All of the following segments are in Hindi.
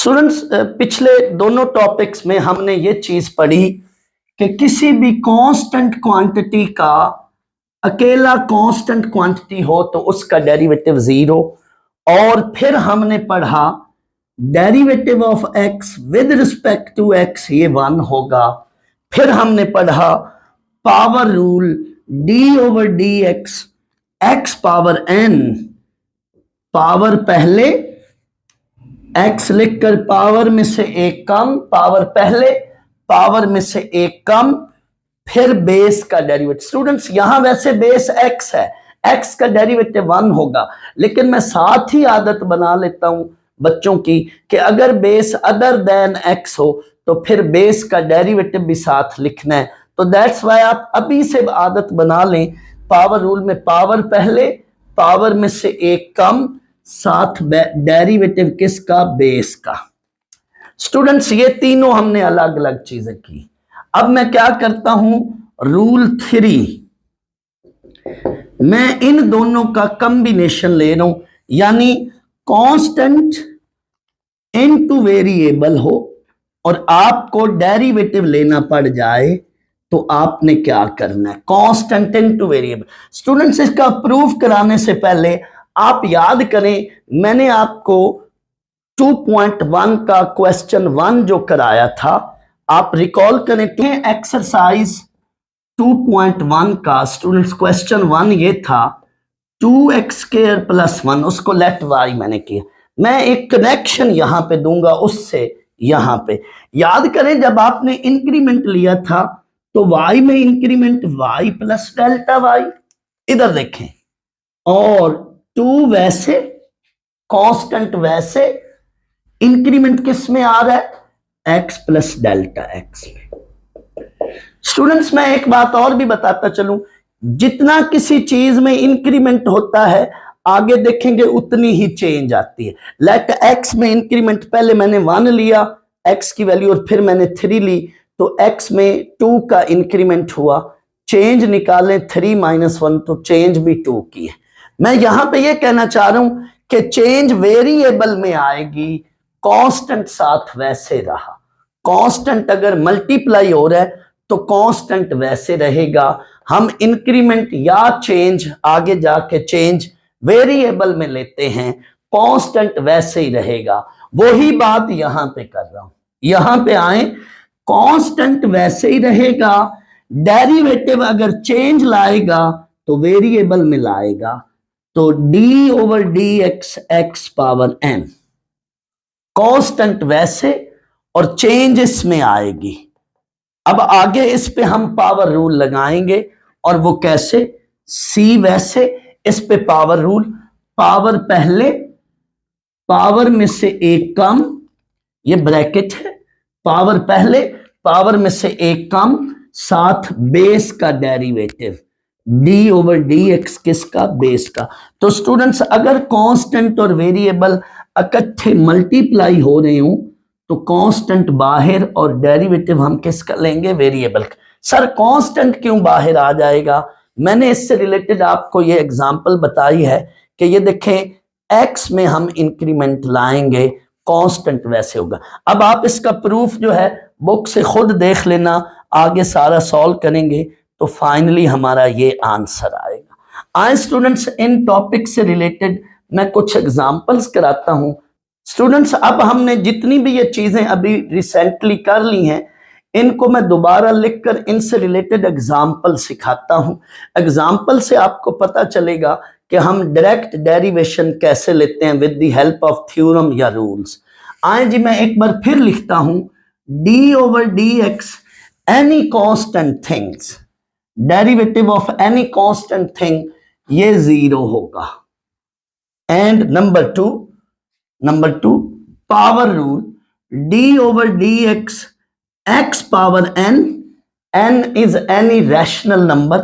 स्टूडेंट्स, पिछले दोनों टॉपिक्स में हमने ये चीज पढ़ी कि किसी भी कांस्टेंट क्वांटिटी का अकेला कांस्टेंट क्वांटिटी हो तो उसका डेरिवेटिव जीरो, और फिर हमने पढ़ा derivative of X with respect to X ये वन होगा। फिर हमने पढ़ा power rule D over D X, X power N, power पहले एक्स लिखकर पावर में से एक कम, पावर पहले पावर में से एक कम, फिर बेस का डेरिवेटिव। स्टूडेंट्स यहां वैसे बेस एक्स है, एक्स का डेरिवेटिव वन होगा, लेकिन मैं साथ ही आदत बना लेता हूं बच्चों की कि अगर बेस अदर देन एक्स हो तो फिर बेस का डेरिवेटिव भी साथ लिखना है। तो दैट्स वाई आप अभी से आदत बना लें, पावर रूल में पावर पहले पावर में से एक कम, साथ डेरिवेटिव किसका, बेस का। स्टूडेंट्स ये तीनों हमने अलग अलग चीजें की। अब मैं क्या करता हूं, रूल 3 मैं इन दोनों का कॉम्बिनेशन ले रहा हूं, यानी कांस्टेंट इनटू वेरिएबल हो और आपको डेरिवेटिव लेना पड़ जाए तो आपने क्या करना है, कांस्टेंट इनटू वेरिएबल। स्टूडेंट्स इसका प्रूफ कराने से पहले आप याद करें, मैंने आपको 2.1 का क्वेश्चन 1 जो कराया था, आप रिकॉल करें एक्सरसाइज 2.1 का। स्टूडेंट्स क्वेश्चन 1 ये था 2x² + 1, उसको लेट y मैंने किया। मैं एक कनेक्शन यहां पे दूंगा उससे यहां पे। याद करें जब आपने इंक्रीमेंट लिया था तो y में इंक्रीमेंट y + डेल्टा y, इधर देखें, और 2 वैसे कांस्टेंट वैसे, इंक्रीमेंट किस में आ रहा है, x + डेल्टा x में। स्टूडेंट्स मैं एक बात और भी बताता चलूं, जितना किसी चीज में इंक्रीमेंट होता है आगे देखेंगे उतनी ही चेंज आती है। लेट x में इंक्रीमेंट पहले मैंने 1 लिया x की वैल्यू और फिर मैंने 3 ली, तो x में 2 का इंक्रीमेंट हुआ, चेंज निकालें 3 - 1 तो चेंज भी 2 की है। मैं यहां पे ये कहना चाह रहा हूं कि चेंज वेरिएबल में आएगी, कांस्टेंट साथ वैसे रहा। कांस्टेंट अगर मल्टीप्लाई हो रहा है तो कांस्टेंट वैसे रहेगा। हम इंक्रीमेंट या चेंज आगे जाके चेंज वेरिएबल में लेते हैं, कांस्टेंट वैसे ही रहेगा। वही बात यहां पे कर रहा हूं, यहां पे आए, कांस्टेंट वैसे ही रहेगा, डेरिवेटिव अगर चेंज लाएगा तो वेरिएबल में लाएगा, तो d over dx x power n, constant वैसे और चेंज इसमें आएगी। अब आगे इस पे हम पावर रूल लगाएंगे, और वो कैसे, c वैसे, इस पे पावर रूल, पावर पहले पावर में से एक कम, ये ब्रैकेट है, पावर पहले पावर में से एक कम, साथ बेस का डेरिवेटिव d ओवर dx किसका, बेस का। तो स्टूडेंट्स अगर कांस्टेंट और वेरिएबल इकट्ठे मल्टीप्लाई हो रहे हो तो कांस्टेंट बाहर और डेरिवेटिव हम किसका लेंगे, वेरिएबल का। सर कांस्टेंट क्यों बाहर आ जाएगा, मैंने इससे रिलेटेड आपको ये एग्जांपल बताई है कि ये देखें x में हम इंक्रीमेंट लाएंगे, कांस्टेंट वैसे होगा। अब आप इसका प्रूफ जो है बुक से खुद देख लेना, आगे सारा सॉल्व करेंगे तो फाइनली हमारा ये आंसर आएगा। आए स्टूडेंट्स इन टॉपिक से रिलेटेड मैं कुछ एग्जांपल्स कराता हूं। स्टूडेंट्स अब हमने जितनी भी ये चीजें अभी रिसेंटली कर ली हैं, इनको मैं दोबारा लिखकर इनसे रिलेटेड एग्जाम्पल सिखाता हूं। एग्जाम्पल से आपको पता चलेगा कि हम डायरेक्ट डेरिवेशन कैसे लेते हैं with the help of theorem या रूल्स। आए जी मैं एक बार फिर लिखता हूं, d over dx any constant things, derivative of any constant thing ये 0 होगा। And number 2 power rule d over dx x power n is any rational number,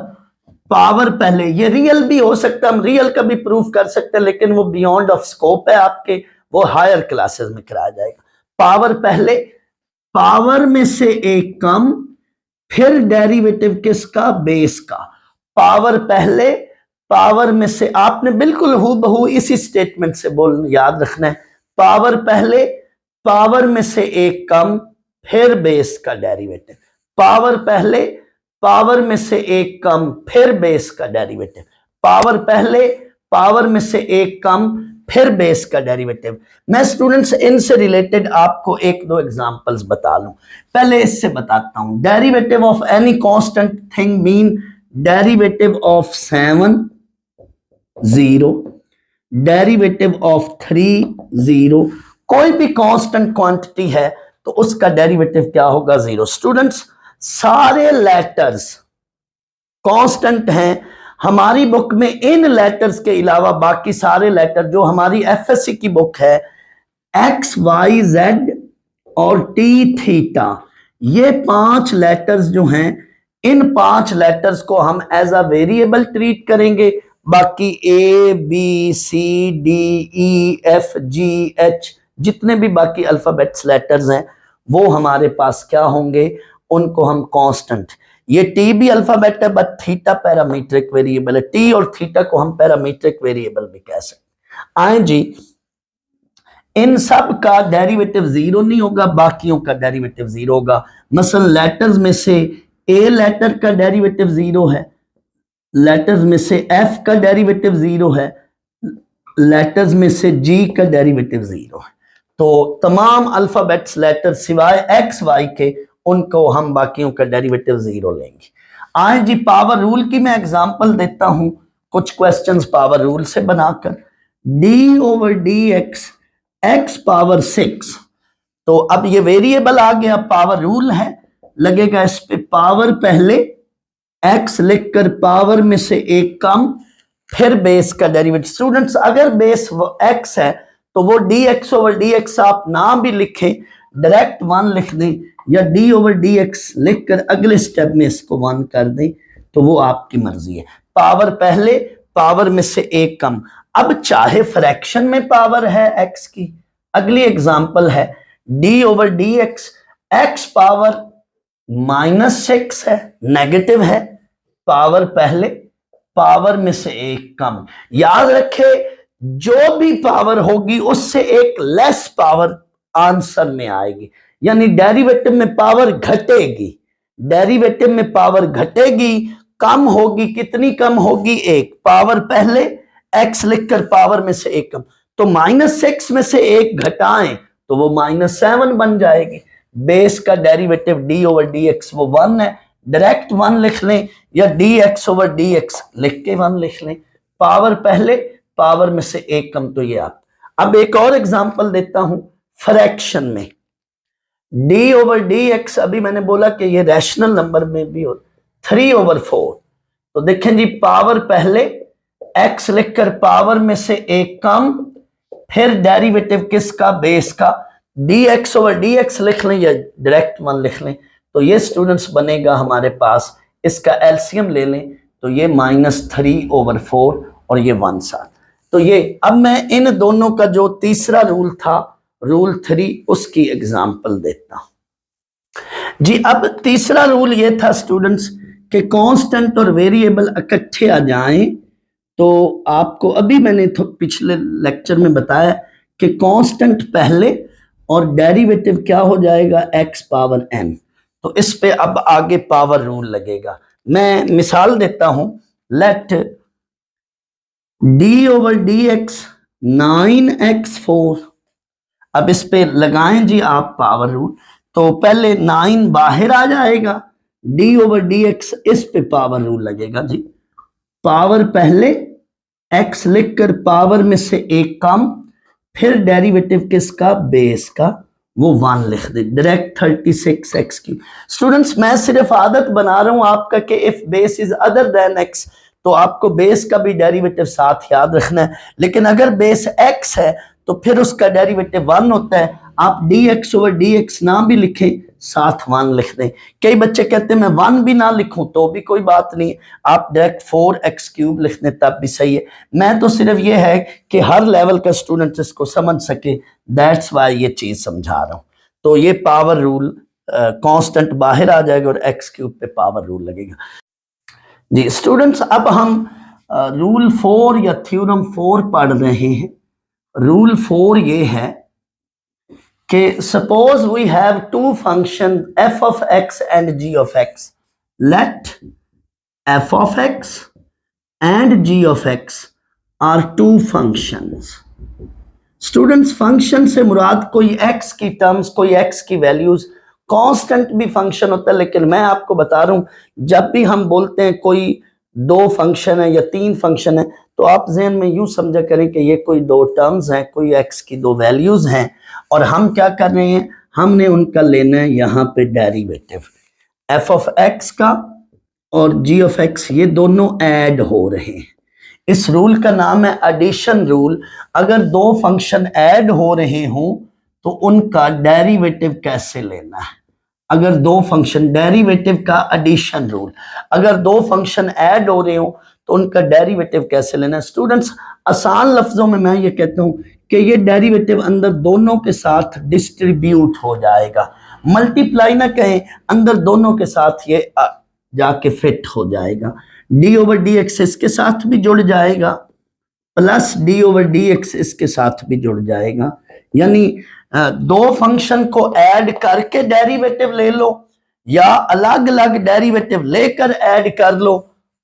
power पहले, ये रियल भी हो सकता है, हम रियल का भी प्रूफ कर सकते हैं, लेकिन वो बियॉन्ड ऑफ स्कोप है आपके, वो हायर क्लासेस में कराया जाएगा। पावर पहले पावर में से एक कम, फिर डेरिवेटिव किसका, बेस का। पावर पहले पावर में से, आपने बिल्कुल हूबहू इसी स्टेटमेंट से बोलना, याद रखना है, पावर पहले पावर में से एक कम फिर बेस का डेरिवेटिव, पावर पहले, पावर में से एक कम फिर बेस का डेरिवेटिव, पावर पहले, पावर में से एक कम फिर बेस का डेरिवेटिव। मैं स्टूडेंट्स इनसे रिलेटेड आपको एक दो एग्जांपल्स बता लूं। पहले इससे बताता हूं। Derivative of any constant thing mean derivative of 7 0, derivative of 3 0। कोई भी कांस्टेंट क्वांटिटी है तो उसका डेरिवेटिव क्या होगा? 0। स्टूडेंट्स सारे लेटर्स कांस्टेंट हैं हमारी बुक में। इन लेटर्स के अलावा बाकी सारे लेटर जो हमारी एफएससी की बुक है, एक्स वाई जेड और टी थीटा, ये 5 लेटर्स जो हैं, इन 5 लेटर्स को हम एज अ वेरिएबल ट्रीट करेंगे। बाकी A B C D E F G H जितने भी बाकी अल्फाबेट्स लेटर्स हैं वो हमारे पास क्या होंगे? उनको हम कांस्टेंट, ये टी भी अल्फाबेट है बट थीटा पैरामीट्रिक वेरिएबल है, टी और थीटा को हम पैरामीट्रिक वेरिएबल भी कह सकते। आए जी, इन सब का डेरिवेटिव 0 नहीं होगा, बाकियों का डेरिवेटिव 0 होगा। मसलन लेटर्स में से ए लेटर का डेरिवेटिव 0 है, लेटर्स में से एफ का डेरिवेटिव 0 है, लेटर्स में से जी का डेरिवेटिव 0 है। तो तमाम अल्फाबेट्स लेटर सिवाय एक्स वाई के, उनको हम बाकियों का डेरिवेटिव 0 लेंगे। आए जी, पावर रूल की मैं एग्जांपल देता हूं कुछ क्वेश्चंस पावर रूल से बनाकर। D over D X, X power 6। तो अब ये वेरिएबल आ गया, पावर रूल है, लगेगा इस पे पावर पहले, एक्स लिखकर पावर में से एक कम फिर बेस का डेरिवेटिव। स्टूडेंट्स अगर बेस एक्स है तो वो D x over D x आप ना भी लिखें, डायरेक्ट 1 लिख दें, या डी ओवर डी एक्स लिखकर अगले स्टेप में इसको 1 कर दें, तो वो आपकी मर्जी है। पावर पहले, पावर में से एक कम। अब चाहे फ्रैक्शन में पावर है एक्स की, अगली एग्जांपल है D over D X, X power -6 है, नेगेटिव है, पावर पहले, पावर में से एक कम। याद रखे जो भी पावर होगी उससे एक लेस पावर आंसर में आएगी, यानी डेरिवेटिव में पावर घटेगी, डेरिवेटिव में पावर घटेगी, कम होगी। कितनी कम होगी? 1। पावर पहले, एक्स लिखकर पावर में से एक कम, तो -6 में से 1 घटाएं तो वो -7 बन जाएगी। बेस का derivative D over D x वो 1 है, डायरेक्ट 1 लिख लें, या D x over D x लिख के 1 लिख लें। पावर पहले, पावर में से एक कम, तो ये आप। अब एक और एग्जांपल देता हूं फ्रैक्शन में। डी ओवर डी एक्स, अभी मैंने बोला कि ये रैशनल नंबर में भी हो, 3 ओवर 4। तो देखें जी, पावर पहले, एक्स लिखकर पावर में से एक कम, फिर डेरिवेटिव किसका? बेस का। D x over D x लिख लें या डायरेक्ट 1 लिख लें, तो ये स्टूडेंट्स बनेगा हमारे पास, इसका एलसीएम ले लें तो ये -3 ओवर 4 और ये 1 सा। तो ये अब मैं इन दोनों का जो तीसरा रूल था, रूल 3, उसकी एग्जांपल देता हूं जी। अब तीसरा रूल ये था स्टूडेंट्स कि कांस्टेंट और वेरिएबल इकट्ठे आ जाएं, तो आपको अभी मैंने पिछले लेक्चर में बताया कि कांस्टेंट पहले और डेरिवेटिव क्या हो जाएगा? x power n। तो इस पे अब आगे पावर रूल लगेगा। मैं मिसाल देता हूं, let d over D X 9x4। अब इस पे लगाएं जी आप पावर रूल, तो पहले 9 बाहर आ जाएगा, d ओवर डी एक्स, इस पे पावर रूल लगेगा जी। पावर पहले, x लिखकर पावर में से एक कम, फिर डेरिवेटिव किसका? बेस का, वो 1 लिख दे, डायरेक्ट 36x3। स्टूडेंट्स मैं सिर्फ आदत बना रहा हूं आपका कि if base is other than x, तो आपको बेस का भी डेरिवेटिव साथ याद रखना है। लेकिन अगर बेस x है तो फिर उसका डेरिवेटिव 1 होता है। आप dx ओवर dx ना भी लिखें, साथ 1 लिख दें। कई बच्चे कहते हैं मैं 1 भी ना लिखूं तो भी कोई बात नहीं, आप डायरेक्ट 4x³ लिख दें तब भी सही है। मैं तो सिर्फ ये है कि हर लेवल का स्टूडेंट इसको समझ सके, दैट्स वाई ये चीज समझा रहा हूं। तो ये पावर रूल, कांस्टेंट बाहर आ जाएगा और x³ पे पावर रूल लगेगा जी। स्टूडेंट्स अब हम रूल 4 या थ्योरम 4 पढ़ रहे हैं। रूल 4 ये है कि suppose we have two functions f of x and g of x. Let f of x and g of x are two functions. Students function से मुराद कोई x की टर्म्स, कोई x की वैल्यूज, कांस्टेंट भी फंक्शन होता है, लेकिन मैं आपको बता रहा हूं जब भी हम बोलते हैं कोई दो फंक्शन है या तीन फंक्शन है तो आप ज़हन में यूं समझा करें कि ये कोई दो टर्म्स हैं, कोई x की दो वैल्यूज हैं और हम क्या कर रहे हैं, हमने उनका लेना है यहाँ पे डेरिवेटिव f ऑफ x का और g ऑफ x, ये दोनों ऐड हो रहे हैं। इस रूल का नाम है एडिशन रूल। अगर दो फंक्शन ऐड हो रहे हों तो उनका डेरिवेटिव कैसे लेना है, अगर दो फंक्शन, डेरिवेटिव का एडिशन रूल, अगर दो फंक्शन ऐड हो रहे हो तो उनका डेरिवेटिव कैसे लेना है। स्टूडेंट्स आसान लफ्जों में मैं ये कहता हूं कि ये डेरिवेटिव अंदर दोनों के साथ डिस्ट्रीब्यूट हो जाएगा, मल्टीप्लाई ना कहें, अंदर दोनों के साथ ये जाके फिट हो जाएगा। डी ओवर डी एक्स इसके साथ भी जुड़ जाएगा plus D over D x इसके साथ भी जुड़ जाएगा, यानी दो फंक्शन को ऐड करके डेरिवेटिव ले लो या अलग अलग डेरिवेटिव लेकर ऐड कर लो,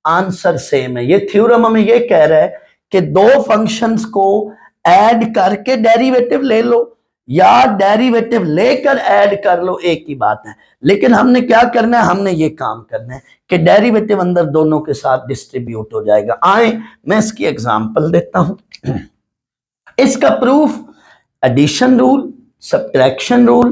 आंसर सेम है। ये थ्योरम हमें ये कह रहा है कि दो फंक्शंस को ऐड करके डेरिवेटिव ले लो या डेरिवेटिव लेकर ऐड कर लो, एक ही बात है। लेकिन हमने क्या करना है, हमने ये काम करना है कि डेरिवेटिव अंदर दोनों के साथ डिस्ट्रीब्यूट हो जाएगा। आए मैं इसकी एग्जांपल देता हूं। इसका proof addition rule, subtraction rule,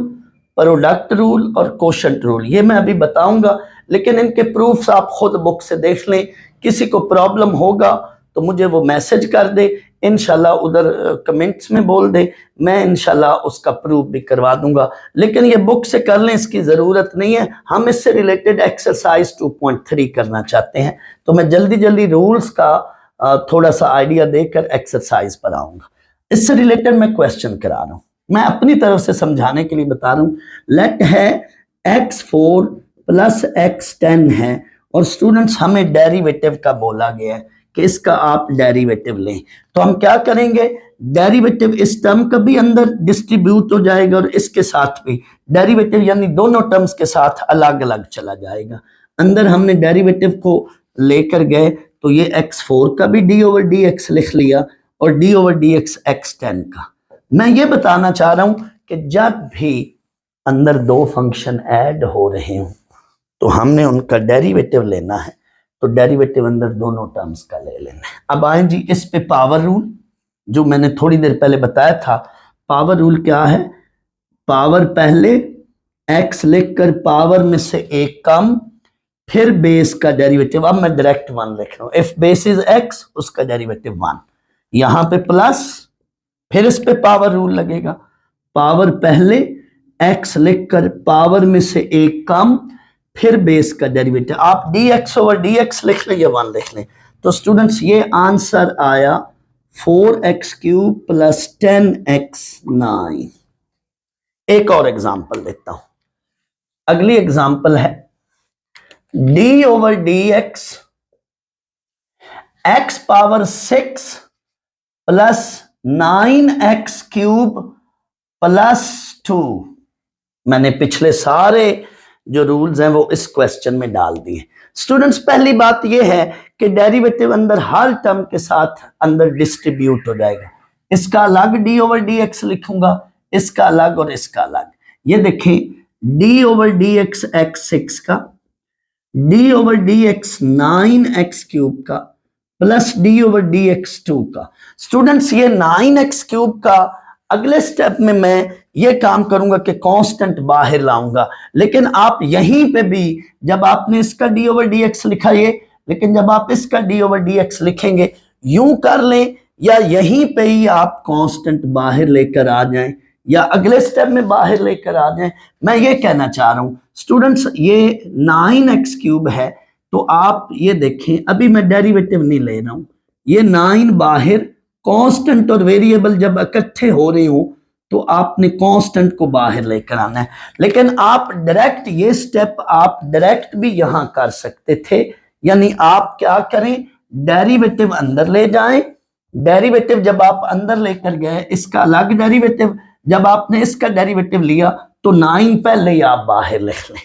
product rule और कोशेंट रूल, ये मैं अभी बताऊंगा, लेकिन इनके प्रूफ्स आप खुद बुक से देख लें। किसी को प्रॉब्लम होगा तो मुझे वो मैसेज कर दे, इंशाल्लाह उधर कमेंट्स में बोल दे, मैं इंशाल्लाह उसका प्रूफ भी करवा दूंगा। लेकिन ये बुक से कर लें, इसकी ज़रूरत नहीं है। हम इससे रिलेटेड एक्सरसाइज 2.3 करना चाहते हैं, तो मैं जल्दी जल्दी रूल्स का थोड़ा सा आइडिया देकर एक्सरसाइज पर आऊँगा। इससे रिलेटेड मैं क्वेश्चन करा रहा हूँ, मैं अपनी तरफ से समझाने के लिए बता रहा हूँ। लेट है x4 प्लस x10 है और स्टूडेंट्स हमें डेरिवेटिव का बोला गया है कि इसका आप डेरिवेटिव लें, तो हम क्या करेंगे, डेरिवेटिव इस टर्म का भी अंदर डिस्ट्रीब्यूट हो जाएगा और इसके साथ भी डेरिवेटिव, यानी दोनों टर्म्स के साथ अलग अलग चला जाएगा। अंदर हमने डेरिवेटिव को लेकर गए तो ये x4 का भी d ओवर डी एक्स लिख लिया और d over D x x10 का। मैं ये बताना चाह रहा हूं कि जब भी अंदर दो फंक्शन ऐड हो रहे हों तो हमने उनका डेरिवेटिव लेना है, तो डेरिवेटिव अंदर दोनों टर्म्स का ले लेना है। अब आए जी इस पे पावर रूल, जो मैंने थोड़ी देर पहले बताया था। पावर रूल क्या है, पावर पहले x लिखकर पावर में से एक कम, फिर बेस का डेरिवेटिव, अब मैं डायरेक्ट 1 लिख रहा हूं, इफ बेस इज x उसका डेरिवेटिव 1, यहां पे प्लस, फिर इस पे पावर रूल लगेगा, पावर पहले x लिखकर पावर में से एक कम, फिर बेस का डेरिवेटिव, आप dx ओवर dx लिख लें या 1 लिख लें। तो स्टूडेंट्स ये आंसर आया 4x³ प्लस 10x9। एक और एग्जांपल देता हूं, अगली एग्जांपल है d over dx x power 6 plus 9x³ plus 2। मैंने पिछले सारे जो रूल्स हैं वो इस क्वेश्चन में डाल दिए। स्टूडेंट्स पहली बात ये है कि डेरिवेटिव अंदर हर टर्म के साथ अंदर डिस्ट्रीब्यूट हो जाएगा। इसका अलग d ओवर डी एक्स लिखूंगा, इसका अलग और इसका अलग। ये देखें d over D x x6 का, d over D x 9x³ का plus d over D x 2 का। स्टूडेंट्स ये 9x³ का अगले स्टेप में मैं ये काम करूंगा कि कांस्टेंट बाहर लाऊंगा, लेकिन आप यहीं पे भी जब आपने इसका d ओवर डी एक्स लिखा ये, लेकिन जब आप इसका d ओवर डी एक्स लिखेंगे यूं कर लें या यहीं पे ही आप कांस्टेंट बाहर लेकर आ जाएं या अगले स्टेप में बाहर लेकर आ जाएं। मैं ये कहना चाह रहा हूं स्टूडेंट्स, ये 9x³ है तो आप ये देखें, अभी मैं डेरिवेटिव नहीं ले रहा हूं, ये 9 बाहर, कांस्टेंट और वेरिएबल जब इकट्ठे हो रहे हो तो आपने कांस्टेंट को बाहर लेकर आना है। लेकिन आप डायरेक्ट ये स्टेप आप डायरेक्ट भी यहां कर सकते थे, यानी आप क्या करें, डेरिवेटिव अंदर ले जाएं, डेरिवेटिव जब आप अंदर लेकर गए इसका अलग डेरिवेटिव, जब आपने इसका डेरिवेटिव लिया तो 9 पहले ही आप बाहर लिख लें,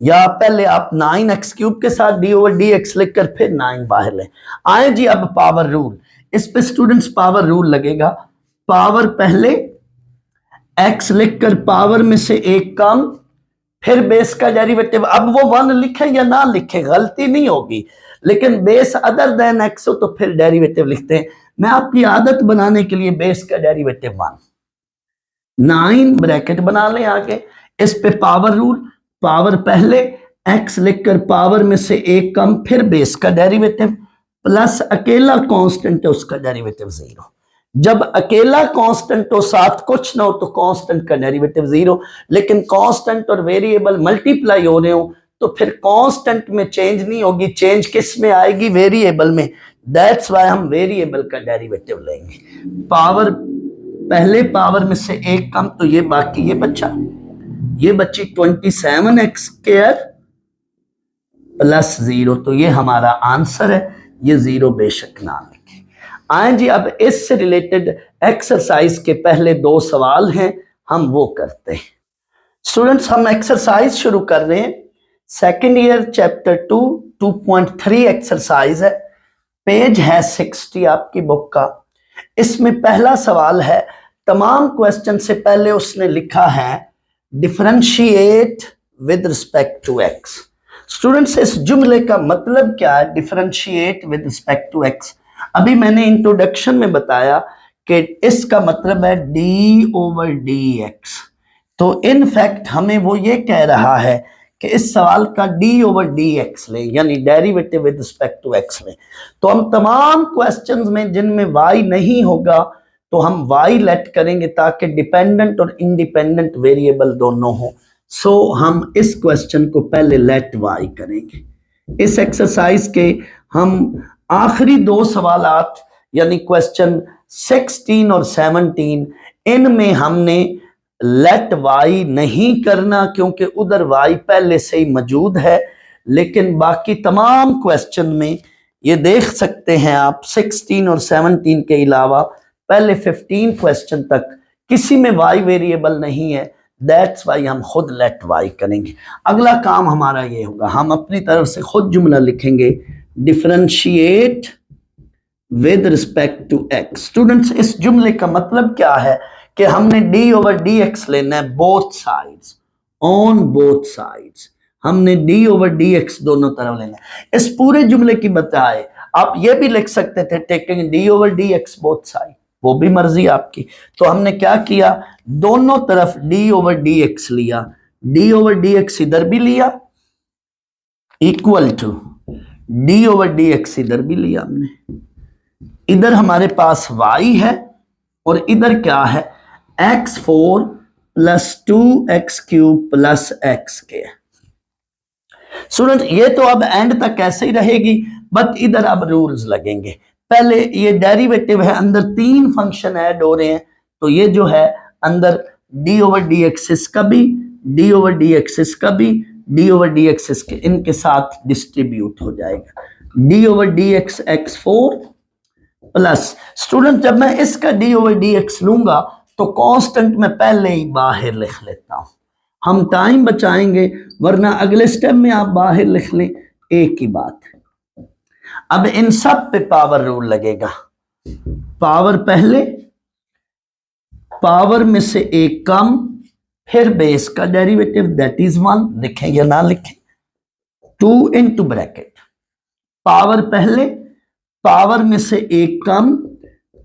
या पहले आप 9x³ के साथ d/dx लिखकर फिर 9 बाहर लें। आए जी अब पावर रूल, इस पे स्टूडेंट्स पावर रूल लगेगा। पावर पहले, x लिखकर पावर में से एक कम, फिर बेस का डेरिवेटिव। अब वो 1 लिखे या ना लिखे गलती नहीं होगी, लेकिन बेस अदर देन x हो तो फिर डेरिवेटिव लिखते हैं। मैं आपकी आदत बनाने के लिए बेस का डेरिवेटिव 1, 9 ब्रैकेट बना लें आगे, इस पे पावर रूल, पावर पहले, x लिखकर पावर में से एक कम, फिर बेस का डेरिवेटिव, प्लस अकेला कांस्टेंट है उसका डेरिवेटिव 0। जब अकेला कांस्टेंट हो, साथ कुछ ना हो, तो कांस्टेंट का डेरिवेटिव 0। लेकिन कांस्टेंट और वेरिएबल मल्टीप्लाई हो रहे हो तो फिर कांस्टेंट में चेंज नहीं होगी, चेंज किस में आएगी? वेरिएबल में। दैट्स वाई हम वेरिएबल का डेरिवेटिव लेंगे। पावर पहले पावर में से एक कम, तो ये बाकी ये बच्ची 27x² प्लस 0, तो ये हमारा आंसर है। ये 0 बेशक ना लिखे। आए जी अब इससे रिलेटेड एक्सरसाइज के पहले 2 सवाल हैं, हम वो करते हैं। स्टूडेंट्स हम एक्सरसाइज शुरू कर रहे हैं, सेकेंड ईयर चैप्टर 2 2.3 एक्सरसाइज है, पेज है 60 आपकी बुक का। इसमें पहला सवाल है, तमाम क्वेश्चन से पहले उसने लिखा है differentiate with respect to X. Students इस जुमले का मतलब क्या है, differentiate with respect to X? अभी मैंने इंट्रोडक्शन में बताया कि इसका मतलब है d/dx। तो इन फैक्ट हमें वो ये कह रहा है कि इस सवाल का d/dx लें, यानी derivative with respect to x लें। तो हम तमाम क्वेश्चंस में जिनमें y नहीं होगा तो हम y लेट करेंगे, ताकि डिपेंडेंट और इंडिपेंडेंट वेरिएबल दोनों हो। सो हम इस क्वेश्चन को पहले लेट y करेंगे। इस एक्सरसाइज के हम आखिरी 2 सवालात यानी क्वेश्चन 16 और 17, इनमें हमने लेट y नहीं करना क्योंकि उधर y पहले से ही मौजूद है। लेकिन बाकी तमाम क्वेश्चन में ये देख सकते हैं आप, 16 और 17 के अलावा पहले 15 क्वेश्चन तक किसी में y वेरिएबल नहीं है। दैट्स वाई हम खुद लेट y करेंगे। अगला काम हमारा ये होगा, हम अपनी तरफ से खुद जुमला लिखेंगे, differentiate with respect to x। Students इस जुमले का मतलब क्या है कि हमने d/dx लेना है both sides, on both sides. हमने d/dx दोनों तरफ लेना है। इस पूरे जुमले की बजाय आप ये भी लिख सकते थे टेकिंग d/dx बोथ साइड, वो भी मर्जी आपकी। तो हमने क्या किया, दोनों तरफ d/dx लिया, d/dx इधर भी लिया इक्वल टू d/dx इधर भी लिया हमने। इधर हमारे पास y है और इधर क्या है, x4 plus 2x³ plus x²। Student ये तो अब एंड तक ऐसे ही रहेगी, बट इधर अब रूल्स लगेंगे। पहले ये डेरिवेटिव है, अंदर 3 फंक्शन ऐड हो रहे हैं, तो ये जो है अंदर d/dx इसका भी, d/dx इसका भी, d/dx इसके, इनके साथ डिस्ट्रीब्यूट हो जाएगा। d/dx x4 प्लस, स्टूडेंट जब मैं इसका d/dx लूंगा तो कांस्टेंट में पहले ही बाहर लिख लेता हूं, हम टाइम बचाएंगे, वरना अगले स्टेप में आप बाहर लिख लें, एक ही बात है। अब इन सब पे पावर रूल लगेगा, पावर पहले, पावर में से एक कम, फिर बेस का डेरिवेटिव दैट इज 1, लिखें या ना लिखें, 2 इनटू ब्रैकेट, पावर पहले, पावर में से एक कम,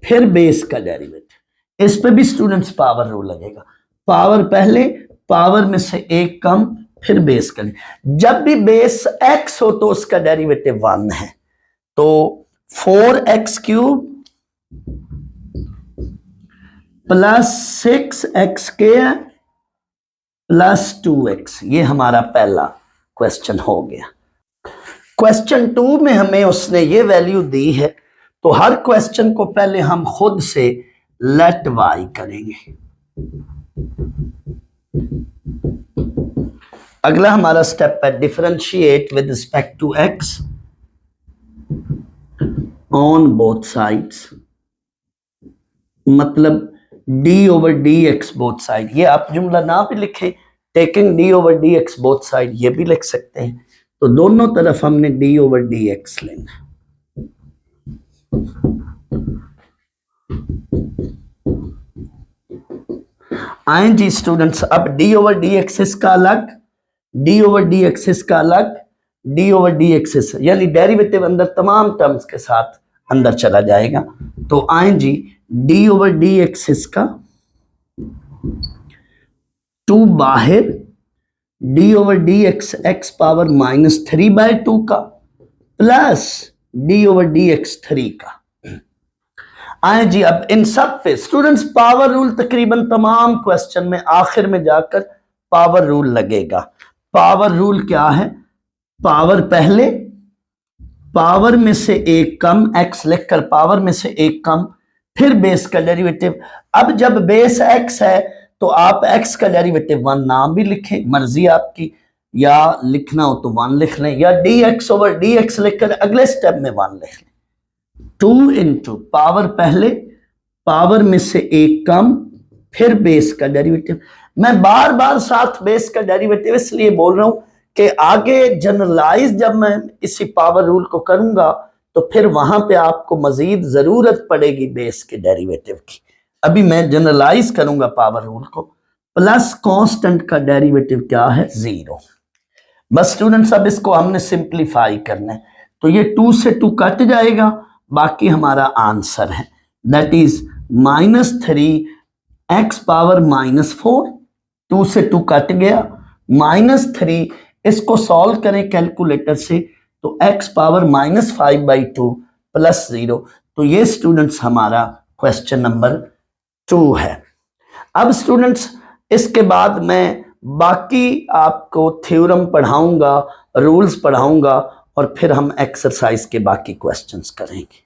फिर बेस का डेरिवेटिव। इस पे भी स्टूडेंट्स पावर रूल लगेगा, पावर पहले, पावर में से एक कम, फिर बेस का। जब भी बेस x हो तो उसका डेरिवेटिव 1 है, तो 4x³ plus 6x² plus 2x, ये हमारा पहला क्वेश्चन हो गया। क्वेश्चन 2 में हमें उसने ये वैल्यू दी है, तो हर क्वेश्चन को पहले हम खुद से लेट y करेंगे। अगला हमारा स्टेप है differentiate with respect to x on both sides, मतलब d over D x both side, ये आप जुमला ना भी लिखें, taking d over D x both side ये भी लिख सकते हैं। तो दोनों तरफ हमने डी ओवर डी एक्स लेना है। आए जी स्टूडेंट्स, अब डी ओवर डी एक्सिस का अलग, डी ओवर डी एक्सिस का अलग, डी ओवर डी एक्सिस, यानी डेरिवेटिव अंदर तमाम टर्म्स के साथ अंदर चला जाएगा। तो आए G D over D axis का 2 बाहर, D over D X X power -3/2 का plus D over D x 3 का। आए जी अब इन सब पे स्टूडेंट्स पावर रूल तकरीबन तमाम क्वेश्चन में आखिर में जाकर पावर रूल लगेगा। पावर रूल क्या है? पावर पहले, पावर में से एक कम, x लिखकर पावर में से एक कम, फिर बेस का डेरिवेटिव। अब जब बेस x है तो आप x का डेरिवेटिव 1 ना भी लिखें, मर्जी आपकी, या लिखना हो तो 1 लिख लें, या dx ओवर dx लिखकर अगले स्टेप में 1 लिख लें। 2 इंटू पावर पहले, पावर में से एक कम, फिर बेस का डेरिवेटिव। मैं बार बार साथ बेस का डेरिवेटिव इसलिए बोल रहा हूं कि आगे जनरलाइज जब मैं इसी पावर रूल को करूंगा तो फिर वहां पे आपको मजीद जरूरत पड़ेगी बेस के डेरिवेटिव की। अभी मैं जनरलाइज करूंगा पावर रूल को। प्लस कांस्टेंट का डेरिवेटिव क्या है? 0। बस स्टूडेंट्स अब इसको हमने सिंप्लीफाई करना है, तो ये 2 से 2 कट जाएगा, बाकी हमारा आंसर है दैट इज -3 x पावर -4, 2 से 2 कट गया, -3, इसको सॉल्व करें कैलकुलेटर से तो x पावर -5/2 प्लस 0। तो ये स्टूडेंट्स हमारा क्वेश्चन नंबर 2 है। अब स्टूडेंट्स इसके बाद मैं बाकी आपको थ्योरम पढ़ाऊंगा, रूल्स पढ़ाऊंगा और फिर हम एक्सरसाइज के बाकी क्वेश्चंस करेंगे।